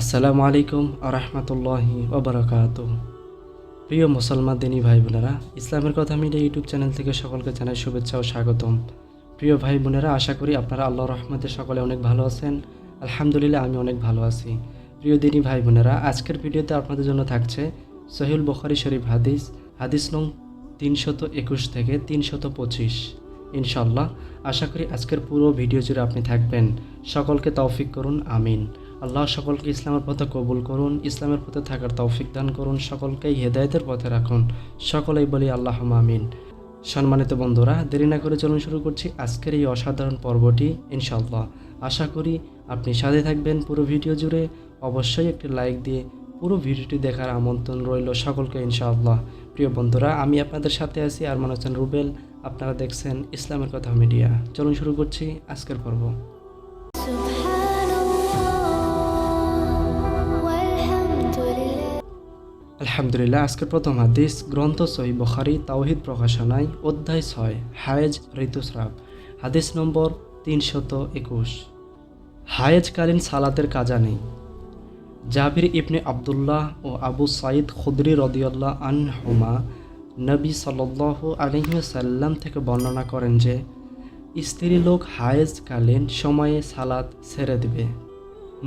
আসসালামু আলাইকুম আরহামতুল্লাহি ওবরাকাতুহ। প্রিয় মুসলমান দিনী ভাই বোনেরা, ইসলামের কথা মিডিয়া ইউটিউব চ্যানেল থেকে সকলকে জানাই শুভেচ্ছা ও স্বাগতম। প্রিয় ভাই বোনেরা, আশা করি আপনারা আল্লাহর রহমতে সকলে অনেক ভালো আছেন। আলহামদুলিল্লাহ, আমি অনেক ভালো আছি। প্রিয় দিনী ভাই বোনেরা, আজকের ভিডিওতে আপনাদের জন্য থাকছে সহিহুল বুখারী শরীফ হাদিস নং 321 থেকে 325। ইনশাআল্লাহ আশা করি আজকের পুরো ভিডিও জুড়ে আপনি থাকবেন। সকলকে তৌফিক করুন, আমিন। আল্লাহ সকলকে ইসলামের পথে কবুল করুন, ইসলামের পথে থাকার তৌফিক দান করুন, সকলকেই হেদায়েতের পথে রাখুন। সকলেই বলি আল্লাহুম্মা আমিন। সম্মানিত বন্ধুরা, দেরি না করে চলুন শুরু করছি আজকের এই অসাধারণ পর্বটি। ইনশাআল্লাহ আশা করি আপনি সাথে থাকবেন পুরো ভিডিও জুড়ে। অবশ্যই একটি লাইক দিয়ে পুরো ভিডিওটি দেখার আমন্ত্রণ রইল সকলকে ইনশাআল্লাহ। প্রিয় বন্ধুরা, আমি আপনাদের সাথে আছি আরমান হোসেন রুবেল। আপনারা দেখছেন ইসলামের কথা মিডিয়া। চলুন শুরু করছি আজকের পর্ব। আলহামদুলিল্লাহ। আজকের প্রথম হাদিস গ্রন্থ সহিহ বুখারী তাওহীদ প্রকাশনায় অধ্যায় 6 হায়েজ ঋতুস্রাব, হাদিস নম্বর 321। হায়েজকালীন সালাতের কাজা নেই। জাবির ইবনে আবদুল্লাহ ও আবু সাঈদ খুদরি রাদিয়াল্লাহু আনহুমা নবী সাল্লাল্লাহু আলাইহি ওয়াসাল্লাম থেকে বর্ণনা করেন যে স্ত্রী লোক হায়েজকালীন সময়ে সালাত ছেড়ে দিবে।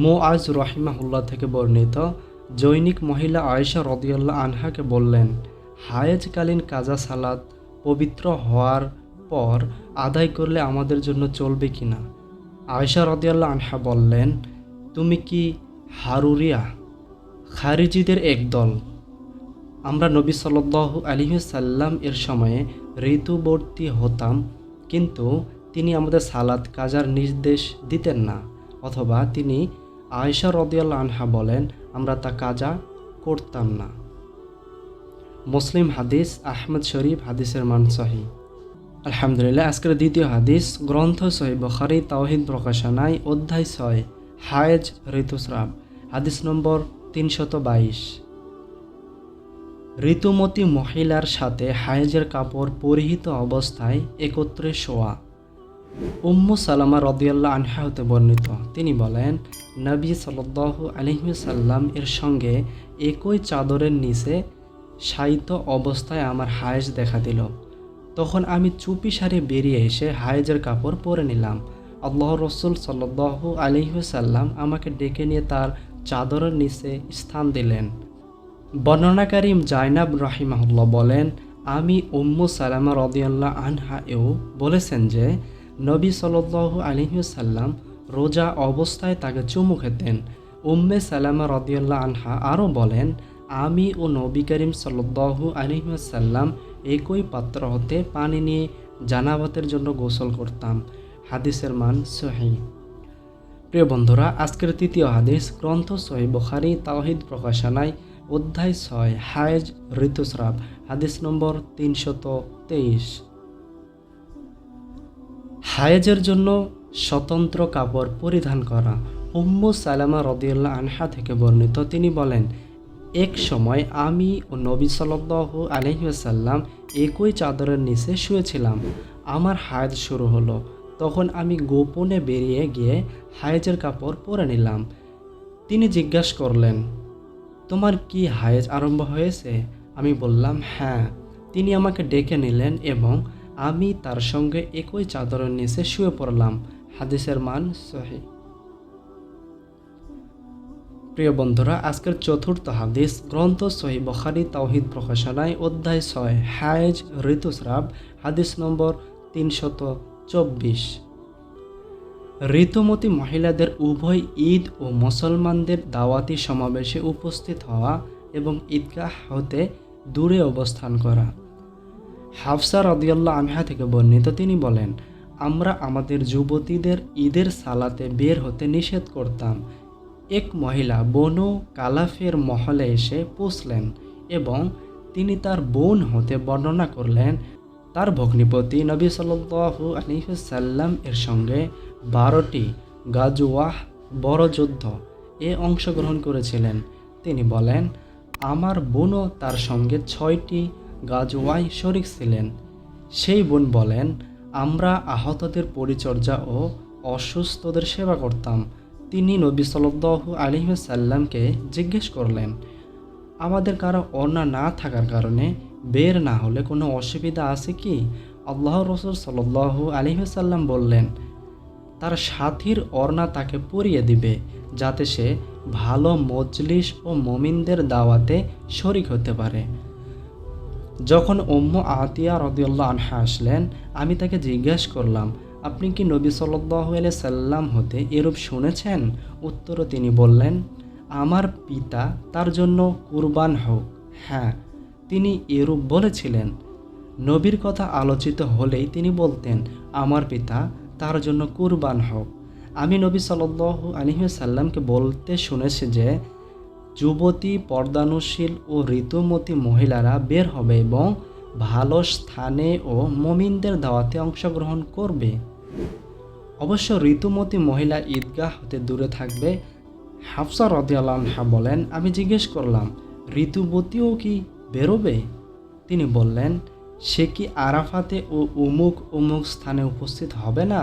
মুআজ রাহিমাহুল্লাহ থেকে বর্ণিত, জৈনিক মহিলা আয়েশা রাদিয়াল্লাহু আনহাকে বললেন, হায়েজকালীন কাজা সালাত পবিত্র হওয়ার পর আদায় করলে আমাদের জন্য চলবে কিনা? আয়েশা রাদিয়াল্লাহু আনহা বললেন, তুমি কি হারুরিয়া, খারিজিদের একদল? আমরা নবী সাল্লাল্লাহু আলাইহি ওয়াসাল্লাম এর সময়ে ঋতুবর্তী হতাম, কিন্তু তিনি আমাদের সালাত কাজার নির্দেশ দিতেন না, অথবা তিনি আয়েশা রাদিয়াল্লাহু আনহা বলেন আমরা তা কাজা করতাম না। মুসলিম হাদিস, আহমদ শরীফ, হাদিসের মান সহিহ। আলহামদুলিল্লাহ। আজকের দ্বিতীয় হাদিস গ্রন্থ সহিহ বুখারী তাওহীদ প্রকাশনায় অধ্যায় 6 হায়েজ ঋতুস্রাব, হাদিস নম্বর 322। ঋতুমতী মহিলার সাথে হায়েজের কাপড় পরিহিত অবস্থায় একত্রে শোয়া। উম্মু সালামা রাদিয়াল্লাহু আনহা হতে বর্ণিত, তিনি বলেন, নবী সাল্লাল্লাহু আলাইহি ওয়াসাল্লাম এর সঙ্গে একই চাদরের নিচে শায়িত অবস্থায় আমার হায়েজ দেখা দিল। তখন আমি চুপি সারে বেরিয়ে এসে হায়েজের কাপড় পরে নিলাম। আল্লাহর রাসূল সাল্লাল্লাহু আলাইহি ওয়াসাল্লাম আমাকে ডেকে নিয়ে তার চাদরের নিচে স্থান দিলেন। বর্ণনাকারী জাইনাব রাহিমাহুল্লাহ বলেন, আমি উম্মু সালামা রাদিয়াল্লাহু আনহা এও বলেছেন যে নবী সাল্লাল্লাহু আলাইহি ওয়াসাল্লাম রোজা অবস্থায় তাকে চুমু খেতেন। উম্মে সালামা রাদিয়াল্লাহু আনহা আরও বলেন, আমি ও নবী করিম সাল্লাল্লাহু আলাইহি ওয়াসাল্লাম একই পাত্র হতে পানি নিয়ে জানাবাতের জন্য গোসল করতাম। হাদিসের মান সহিহ। প্রিয় বন্ধুরা, আজকের তৃতীয় হাদিস গ্রন্থ সহিহ বুখারী তাওহীদ প্রকাশনায় অধ্যায় 6 হায়েজ ঋতুস্রাব, হাদিস নম্বর 323। হায়েজের জন্য স্বতন্ত্র কাপড় পরিধান করা। উম্মু সালামা রাদিয়াল্লাহু আনহা থেকে বর্ণিত, তিনি বলেন, এক সময় আমি ও নবী সাল্লাল্লাহু আলাইহি ওয়াসাল্লাম একই চাদরের নিচে শুয়েছিলাম। আমার হায়েজ শুরু হলো। তখন আমি গোপনে বেরিয়ে গিয়ে হায়েজের কাপড় পরে নিলাম। তিনি জিজ্ঞাসা করলেন, তোমার কি হায়েজ আরম্ভ হয়েছে? আমি বললাম, হ্যাঁ। তিনি আমাকে ডেকে নিলেন এবং আমি তার সঙ্গে একই চাদরের নিচে শুয়ে পড়লাম। হাদিসের মান সহিহ। প্রিয় বন্ধুরা, আজকের চতুর্থ হাদিস গ্রন্থ সহিহ বুখারী তাওহীদ প্রকাশনায় অধ্যায় 6 হায়েজ ঋতুস্রাব, হাদিস নম্বর 324। ঋতুমতী মহিলাদের উভয় ঈদ ও মুসলমানদের দাওয়াতি সমাবেশে উপস্থিত হওয়া এবং ঈদগাহ হতে দূরে অবস্থান করা। হাফসা রাদিয়াল্লাহু আনহা থেকে বর্ণিত, তিনি বলেন, আমরা আমাদের যুবতীদের ঈদের সালাতে বের হতে নিষেধ করতাম। এক মহিলা বনু কালাফের মহলে এসে পৌঁছলেন এবং তিনি তার বোন হতে বর্ণনা করলেন, তার ভগ্নিপতি নবী সাল্লাল্লাহু আলাইহি ওয়াসাল্লাম এর সঙ্গে 12টি গাজওয়াহ বড় যুদ্ধ অংশগ্রহণ করেছিলেন। তিনি বলেন, আমার বোনও তার সঙ্গে 6টি গাজওয়ায় শরীক ছিলেন। সেই বোন বলেন, আমরা আহতদের পরিচর্যা ও অসুস্থদের সেবা করতাম। তিনি নবী সাল্লাল্লাহু আলাইহি ওয়াসাল্লামকে জিজ্ঞেস করলেন, আমাদের কারো ওড়না না থাকার কারণে বের না হলে কোনো অসুবিধা আছে কি? আল্লাহ রসুল সাল্লাল্লাহু আলাইহি ওয়াসাল্লাম বললেন, তার সাথীর ওড়না তাকে পরিয়ে দিবে, যাতে সে ভালো মজলিস ও মুমিনদের দাওয়াতে শরিক হতে পারে। যখন উম্মু আতিয়া রাদিয়াল্লাহু আনহা আসলেন, আমি তাকে জিজ্ঞাসা করলাম, আপনি কি নবী সাল্লাল্লাহু আলাইহি সাল্লাম হতে এরূপ শুনেছেন? উত্তরে তিনি বললেন, আমার পিতা তার জন্য কুরবান হোক। হ্যাঁ, তিনি এরূপ বলেছিলেন। নবীর কথা আলোচিত হলেই তিনি বলতেন, আমার পিতা তার জন্য কুরবান হোক। আমি নবী সাল্লাল্লাহু আলাইহি সাল্লামকে বলতে শুনেছি যে যুবতী, পর্দানুশীল ও ঋতুমতী মহিলারা বের হবে এবং ভালো স্থানে ও মুমিনদের দাওয়াতে অংশগ্রহণ করবে। অবশ্য ঋতুমতী মহিলা ঈদগাহ হতে দূরে থাকবে। হাফসা রাদিয়াল্লাহু আনহা বলেন, আমি জিজ্ঞেস করলাম, ঋতুবতীও কি বেরোবে? তিনি বললেন, সে কি আরাফাতে ও উমুক উমুক স্থানে উপস্থিত হবে না?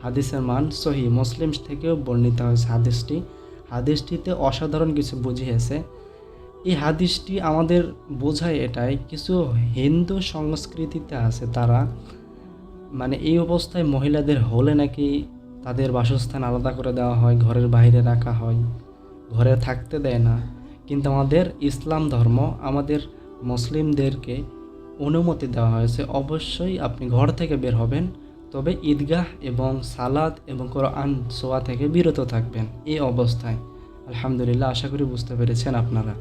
হাদিসের মান সহিহ মুসলিম থেকেও বর্ণিত হয়েছে। হাদিসটিতে অসাধারণ কিছু বুঝিয়েছে। এই হাদিসটি আমাদের বোঝায় এটাই, কিছু হিন্দু সংস্কৃতিতে আছে, তারা মানে এই অবস্থায় মহিলাদের হলে নাকি তাদের বাসস্থান আলাদা করে দেওয়া হয়, ঘরের বাইরে রাখা হয়, ঘরে থাকতে দেয় না। কিন্তু আমাদের ইসলাম ধর্ম আমাদের মুসলিমদেরকে অনুমতি দেওয়া হয়েছে, অবশ্যই আপনি ঘর থেকে বের হবেন, তবে ঈদগাহ এবং সালাত এবং কোরআন ছোঁয়া থেকে বিরত থাকবেন এই অবস্থায়। আলহামদুলিল্লাহ, আশা করি বুঝতে পেরেছেন আপনারা।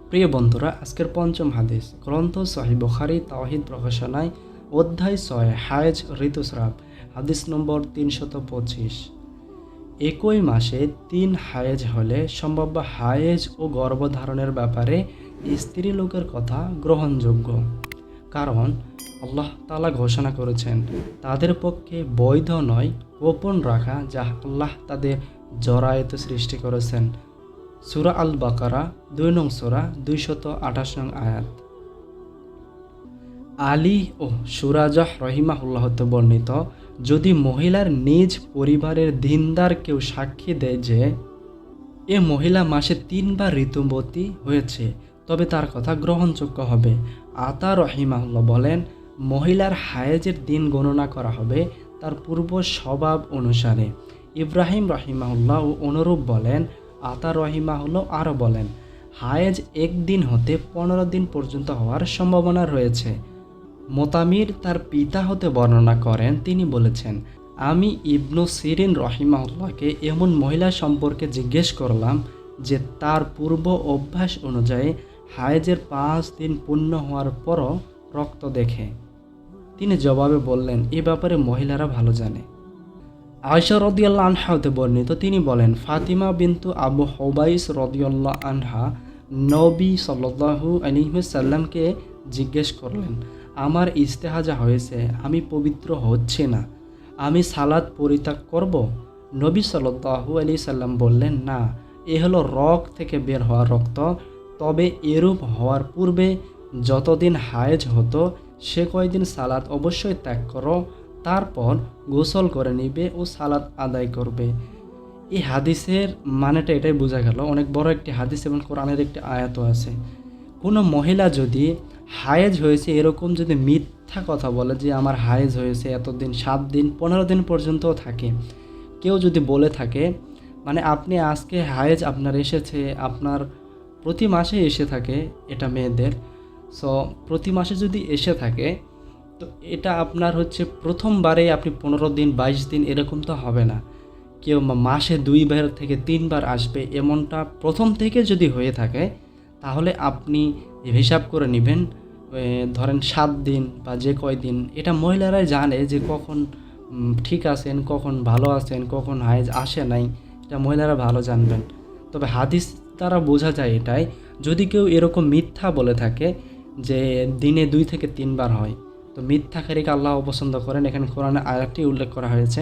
প্রিয় বন্ধুরা, আজকের পঞ্চম হাদিস, গ্রন্থ সহিহ বুখারী তাওহীদ প্রকাশনায় অধ্যায় 6 হায়েজ ঋতুস্রাব, হাদিস নম্বর 325। একই মাসে 3 হায়েজ হলে সম্ভাব্য হায়েজ ও গর্ভধারণের ব্যাপারে স্ত্রী লোকের কথা গ্রহণযোগ্য, কারণ আল্লাহ তাআলা ঘোষণা করেছেন তাদের পক্ষে বৈধ নয় গোপন রাখা যা আল্লাহ তাদের জরায়ুতে সৃষ্টি করেছেন। সূরা আল বাকারা 2 নং সূরা 228 নং আয়াত। আলী ও সুরাজাহ রহিমাহুল্লাহতে বর্ণিত, যদি মহিলার নিজ পরিবারের দিনদার কেউ সাক্ষী দেয় যে এ মহিলা মাসে 3 বার ঋতুবতী হয়েছে, তবে তার কথা গ্রহণযোগ্য হবে। আতা রহিমাহুল্লাহ বলেন, মহিলার হায়েজের দিন গণনা করা হবে তার পূর্ব স্বভাব অনুসারে। ইব্রাহিম রহিমাহুল্লাহ ও অনুরূপ বলেন। আতা রহিমাহুল্লাহ আরও বলেন, হায়েজ 1 দিন হতে 15 দিন পর্যন্ত হওয়ার সম্ভাবনা রয়েছে। মোতামির তার পিতা হতে বর্ণনা করেন, তিনি বলেছেন, আমি ইবনু সিরিন রহিমাহুল্লাহকে এমন মহিলা সম্পর্কে জিজ্ঞেস করলাম যে তার পূর্ব অভ্যাস অনুযায়ী হায়েজের 5 দিন পূর্ণ হওয়ার পরও রক্ত দেখে। তিনি জবাবে বললেন, এ ব্যাপারে মহিলারা ভালো জানে। আয়েশা রাদিয়াল্লাহু আনহা হতে বর্ণিত, তিনি বলেন, ফাতিমা বিনতু আবু হুবাইস রাদিয়াল্লাহু আনহা নবী সাল্লাল্লাহু আলাইহি ওয়াসাল্লামকে জিজ্ঞেস করলেন, আমার ইস্তেহাজা হয়েছে, আমি পবিত্র হচ্ছি না, আমি সালাত পরিত্যাগ করব? নবী সাল্লাল্লাহু আলাইহি সাল্লাম বললেন, না, এ হলো রগ থেকে বের হওয়া রক্ত, তবে এরূপ হওয়ার পূর্বে যতদিন হায়েজ হতো সে কয়দিন সালাত অবশ্যই ত্যাগ করো, তারপর গোসল করে নিবে ও সালাত আদায় করবে। এই হাদিসের মানেটা এটাই বোঝা গেল, অনেক বড় একটি হাদিস এবং কোরআনের একটি আয়াতও আছে। কোনো মহিলা যদি হায়েজ হয়েছে এরকম যদি মিথ্যা কথা বলে যে আমার হায়েজ হয়েছে এতদিন, 7 দিন 15 দিন পর্যন্তও থাকে, কেউ যদি বলে থাকে, মানে আপনি আজকে হায়েজ আপনার এসেছে, আপনার প্রতি মাসে এসে থাকে, এটা মেয়েদের, সো প্রতি মাসে যদি এসে থাকে তো এটা আপনার হচ্ছে প্রথমবারে আপনি 15 দিন 22 দিন এরকম তো হবে না, কেউ মাসে 2 বার থেকে 3 বার আসবে, এমনটা প্রথম থেকে যদি হয়ে থাকে তাহলে আপনি হিসাব করে নেবেন, ধরেন 7 দিন বা যে কয়দিন। এটা মহিলারাই জানে যে কখন ঠিক আছেন, কখন ভালো আছেন, কখন হায়েজ আসে নাই, এটা মহিলারা ভালো জানবেন। তবে হাদিস দ্বারা বোঝা যায় এটাই, যদি কেউ এরকম মিথ্যা বলে থাকে যে দিনে 2 থেকে 3 বার হয়, তো মিথ্যাকারীকে আল্লাহ অপছন্দ করেন। এখানে কোরআনে আয়াতটি উল্লেখ করা হয়েছে।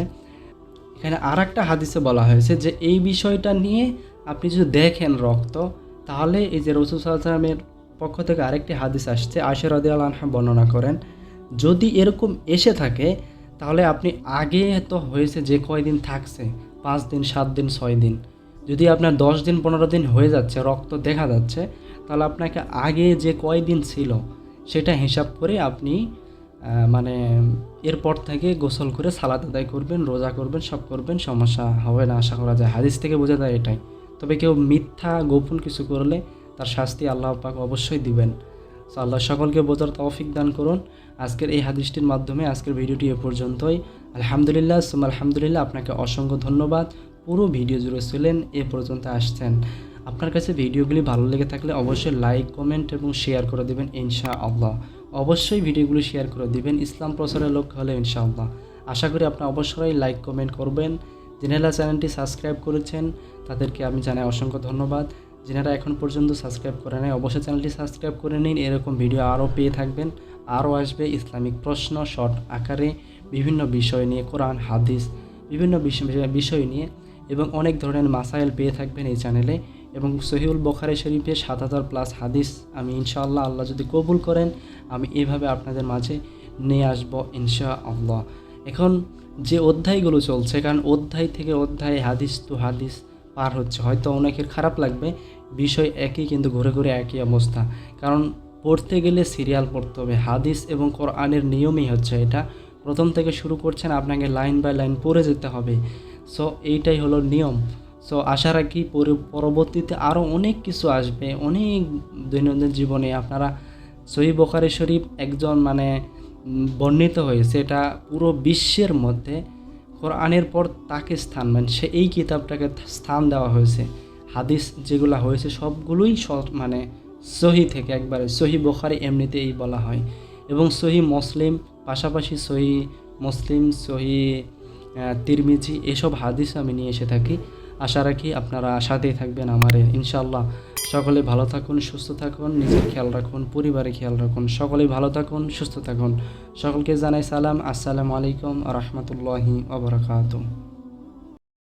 এখানে আর একটা হাদিসে বলা হয়েছে যে এই বিষয়টা নিয়ে আপনি যদি দেখেন রক্ত, তাহলে এই যে রাসূল সাল্লাল্লাহু আলাইহি ওয়াসাল্লামের পক্ষ থেকে আরেকটি হাদিস আসছে, আয়েশা রাদিয়াল্লাহু আনহা বর্ণনা করেন, যদি এরকম এসে থাকে তাহলে আপনি আগে তো হয়েছে যে কয়দিন থাকছে 5 দিন, 7 দিন, 6 দিন। যদি আপনার 10 দিন 15 দিন হয়ে যাচ্ছে, রক্ত দেখা যাচ্ছে, তাহলে আপনাকে আগে যে কয়দিন ছিল সেটা হিসাব করে আপনি মানে এরপর থেকে গোসল করে সালাত আদায় করবেন, রোজা করবেন, সব করবেন, সমস্যা হবে না আশা করা যায়। হাদিস থেকে বোঝা যায় এটাই। তবে কেউ মিথ্যা গোপন কিছু করলে তার শাস্তি আল্লাহ পাক অবশ্যই দিবেন। সো আল্লাহ সকলকে বোঝার তৌফিক দান করুন। আজকের এই হাদিসটির মাধ্যমে আজকের ভিডিওটি এ পর্যন্তই। আলহামদুলিল্লাহ সুম্মা আলহামদুলিল্লাহ, আপনাকে অসংখ্য ধন্যবাদ। পুরো ভিডিও জুড়ে ছিলেন, এ পর্যন্ত আসছেন। আপনার কাছে ভিডিওগুলি ভালো লেগে থাকলে অবশ্যই লাইক, কমেন্ট এবং শেয়ার করে দেবেন ইনশাআল্লাহ। অবশ্যই ভিডিওগুলি শেয়ার করে দিবেন ইসলাম প্রচারের লক্ষ্য হলে ইনশাআল্লাহ। আশা করি আপনি অবশ্যই লাইক, কমেন্ট করবেন। যিনারা চ্যানেলটি সাবস্ক্রাইব করেছেন তাদেরকে আমি জানাই অসংখ্য ধন্যবাদ। যিনারা এখন পর্যন্ত সাবস্ক্রাইব করে নাই অবশ্যই চ্যানেলটি সাবস্ক্রাইব করে নিন। এরকম ভিডিও আরও পেয়ে থাকবেন, আরও আসবে ইসলামিক প্রশ্ন শর্ট আকারে, বিভিন্ন বিষয় নিয়ে, কোরআন হাদিস, বিভিন্ন বিষয় নিয়ে এবং অনেক ধরনের মাসাইল পেয়ে থাকবেন এই চ্যানেলে। এবং সহিহুল বুখারী শরীফের 7000+ হাদিস আমি ইনশাআল্লাহ, আল্লাহ যদি কবুল করেন, আমি এভাবে আপনাদের মাঝে নিয়ে আসবো ইনশাআল্লাহ। এখন যে অধ্যায়গুলো চলছে, কারণ অধ্যায় থেকে অধ্যায়, হাদিস টু হাদিস পার হচ্ছে, হয়তো অনেকের খারাপ লাগবে, বিষয় একই কিন্তু ঘুরে ঘুরে একই অবস্থা। কারণ পড়তে গেলে সিরিয়াল পড়তে হবে। হাদিস এবং কোরআনের নিয়মই হচ্ছে এটা, প্রথম থেকে শুরু করছেন, আপনাকে লাইন বাই লাইন পড়ে যেতে হবে। সো এইটাই হলো নিয়ম। সো আশা রাখি পরবর্তীতে আরও অনেক কিছু আসবে, অনেক দৈনন্দিন জীবনে আপনারা সহিহ বুখারী শরীফ একজন বর্ণিত হয়েছে, এটা পুরো বিশ্বের মধ্যে কোরআনের পর তাকে স্থান, সে এই কিতাবটাকে স্থান দেওয়া হয়েছে। হাদিস যেগুলো হয়েছে সবগুলোই সহি থেকে, একবারে সহিহ বুখারী এমনিতেই বলা হয়। এবং সহিহ মুসলিম, পাশাপাশি সহিহ মুসলিম, সহিহ তিরমিজি, এসব হাদিস আমি নিয়ে এসে থাকি। আশা রাখি আপনারা সাথেই থাকবেন আমার ইনশাআল্লাহ। সকলে ভালো থাকুন, সুস্থ থাকুন, নিজের খেয়াল রাখুন, পরিবারের খেয়াল রাখুন। সকলেই ভালো থাকুন, সুস্থ থাকুন। সকলকে জানাই সালাম। আসসালামু আলাইকুম ওয়া রাহমাতুল্লাহি ওয়া বারাকাতুহু।